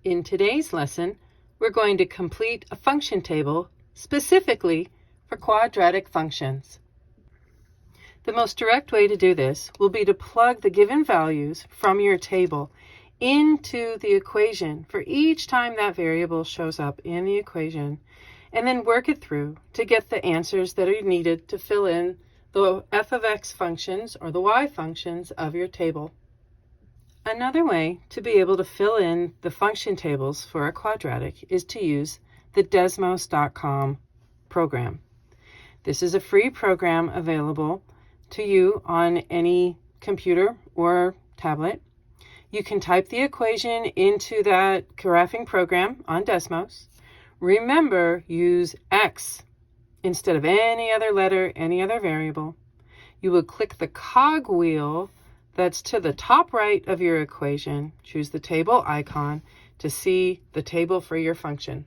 In today's lesson, we're going to complete a function table specifically for quadratic functions. The most direct way to do this will be to plug the given values from your table into the equation for each time that variable shows up in the equation, and then work it through to get the answers that are needed to fill in the f of x functions or the y functions of your table. Another way to be able to fill in the function tables for a quadratic is to use the Desmos.com program. This is a free program available to you on any computer or tablet. You can type the equation into that graphing program on Desmos. Remember, use x instead of any other letter, any other variable. You will click the cogwheel that's to the top right of your equation. Choose the table icon to see the table for your function.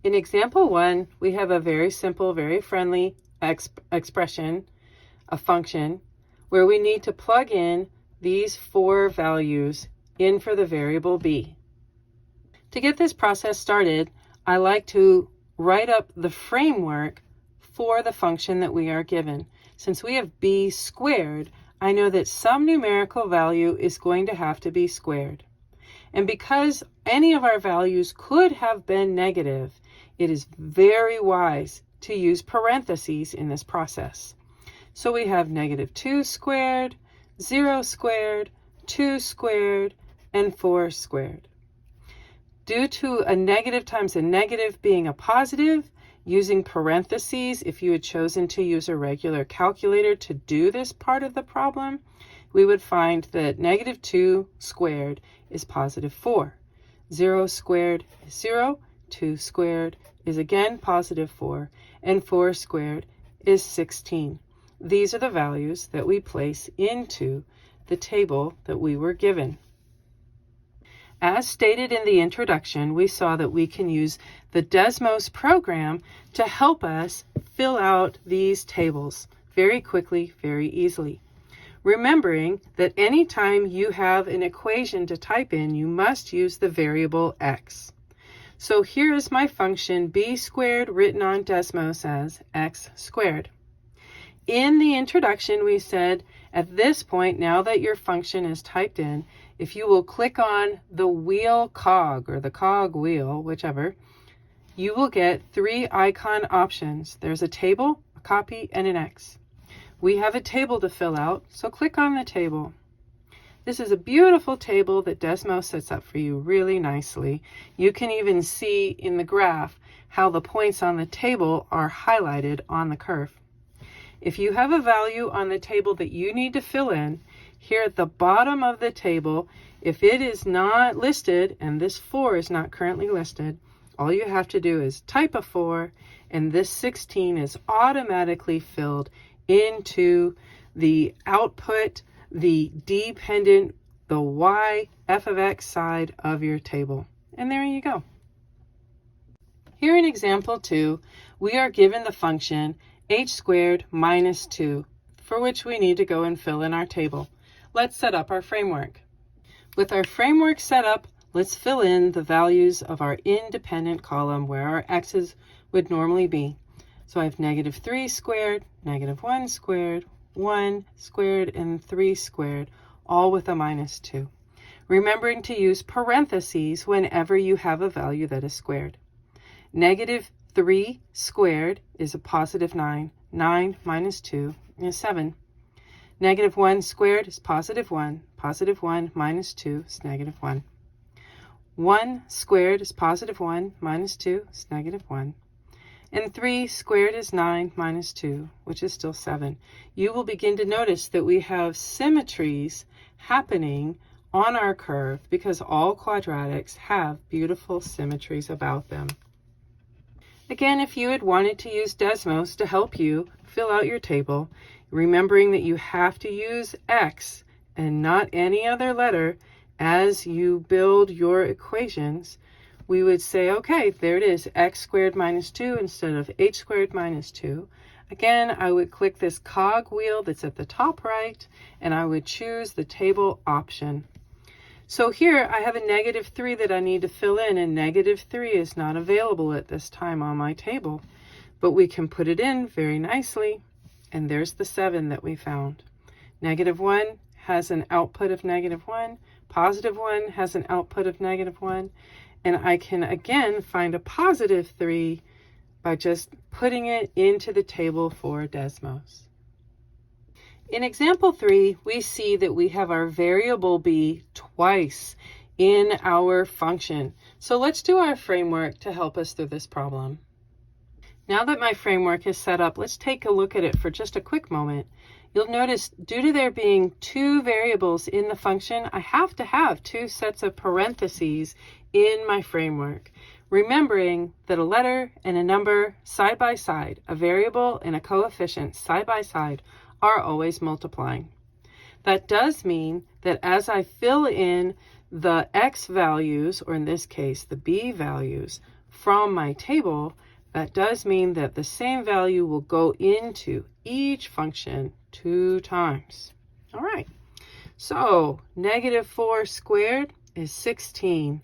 In example 1, we have a very simple, very friendly expression, a function, where we need to plug in these 4 values in for the variable b. To get this process started, I like to write up the framework for the function that we are given. Since we have b squared, I know that some numerical value is going to have to be squared. And because any of our values could have been negative, it is very wise to use parentheses in this process. So we have -2 squared, 0 squared, 2 squared, and 4 squared. Due to a negative times a negative being a positive, using parentheses, if you had chosen to use a regular calculator to do this part of the problem, we would find that -2 squared is +4. 0 squared is 0, 2 squared is again +4, and 4 squared is 16. These are the values that we place into the table that we were given. As stated in the introduction, we saw that we can use the Desmos program to help us fill out these tables very quickly, very easily. Remembering that anytime you have an equation to type in, you must use the variable x. So here is my function b squared written on Desmos as x squared. In the introduction, we said at this point, now that your function is typed in, if you will click on the wheel cog or the cog wheel, whichever, you will get 3 icon options. There's a table, a copy, and an X. We have a table to fill out, so click on the table. This is a beautiful table that Desmos sets up for you really nicely. You can even see in the graph how the points on the table are highlighted on the curve. If you have a value on the table that you need to fill in, here at the bottom of the table, if it is not listed, and this 4 is not currently listed, all you have to do is type a 4, and this 16 is automatically filled into the output, the dependent, the y f of x side of your table. And there you go. Here in example 2, we are given the function h squared minus 2, for which we need to go and fill in our table. Let's set up our framework. With our framework set up, let's fill in the values of our independent column where our x's would normally be. So I have -3 squared, -1 squared, 1 squared, and 3 squared, all with a -2. Remembering to use parentheses whenever you have a value that is squared. -3 squared is a +9. 9 minus 2 is 7. -1 squared is +1. +1 minus 2 is -1. 1 squared is +1 minus 2 is -1. And 3 squared is 9 minus 2, which is still 7. You will begin to notice that we have symmetries happening on our curve because all quadratics have beautiful symmetries about them. Again, if you had wanted to use Desmos to help you fill out your table, remembering that you have to use x and not any other letter as you build your equations, we would say, okay, there it is, x squared minus 2 instead of h squared minus 2. Again, I would click this cog wheel that's at the top right, and I would choose the table option. So here I have a -3 that I need to fill in, and -3 is not available at this time on my table. But we can put it in very nicely, and there's the 7 that we found. -1 has an output of -1, +1 has an output of -1, and I can again find a +3 by just putting it into the table for Desmos. In example 3, we see that we have our variable b twice in our function. So let's do our framework to help us through this problem. Now that my framework is set up, let's take a look at it for just a quick moment. You'll notice, due to there being 2 variables in the function, I have to have 2 sets of parentheses in my framework, remembering that a letter and a number side by side, a variable and a coefficient side by side, are always multiplying. That does mean that as I fill in the x values, or in this case the b values, from my table, that does mean that the same value will go into each function 2 times. All right, so -4 squared is 16,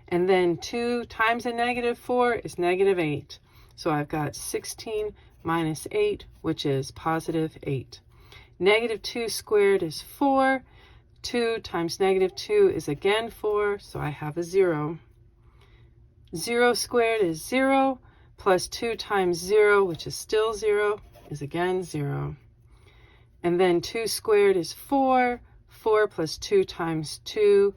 and then 2 times a -4 is -8. So I've got 16 minus 8, which is +8. -2 squared is 4. 2 times -2 is again 4, so I have a 0. 0 squared is 0. Plus 2 times 0, which is still 0, is again 0. And then 2 squared is 4. 4 plus 2 times 2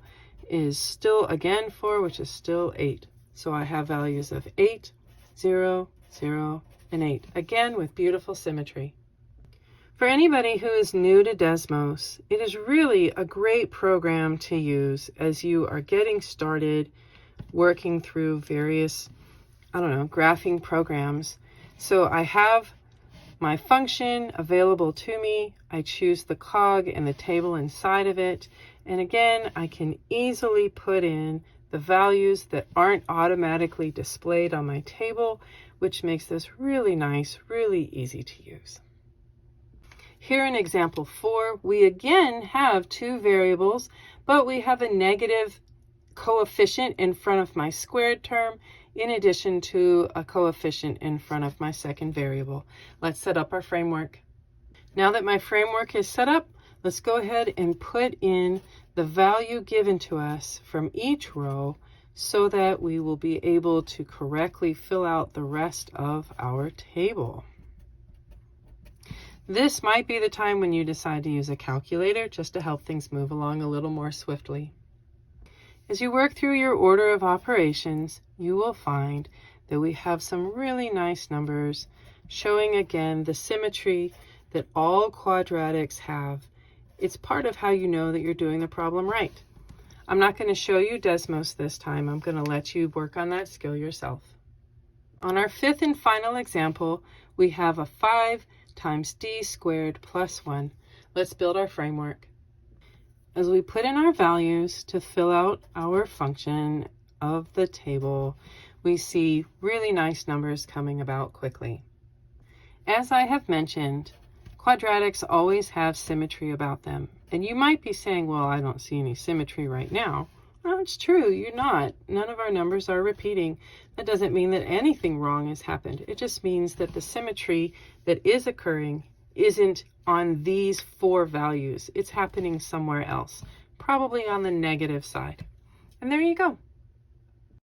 is still again 4, which is still 8. So I have values of 8, 0, 0, and 8, again with beautiful symmetry. For anybody who is new to Desmos, it is really a great program to use as you are getting started working through various graphing programs. So I have my function available to me. I choose the cog and the table inside of it. And again, I can easily put in the values that aren't automatically displayed on my table, which makes this really nice, really easy to use. Here in example 4, we again have 2 variables, but we have a negative coefficient in front of my squared term, in addition to a coefficient in front of my second variable. Let's set up our framework. Now that my framework is set up, let's go ahead and put in the value given to us from each row so that we will be able to correctly fill out the rest of our table. This might be the time when you decide to use a calculator just to help things move along a little more swiftly. As you work through your order of operations, you will find that we have some really nice numbers showing again the symmetry that all quadratics have. It's part of how you know that you're doing the problem right. I'm not going to show you Desmos this time. I'm going to let you work on that skill yourself. On our 5th and final example, we have a 5 times d squared plus 1. Let's build our framework. As we put in our values to fill out our function of the table, we see really nice numbers coming about quickly. As I have mentioned, quadratics always have symmetry about them. And you might be saying, well, I don't see any symmetry right now. Well, it's true, you're not. None of our numbers are repeating. That doesn't mean that anything wrong has happened. It just means that the symmetry that is occurring isn't on these 4 values. It's happening somewhere else, probably on the negative side. And there you go.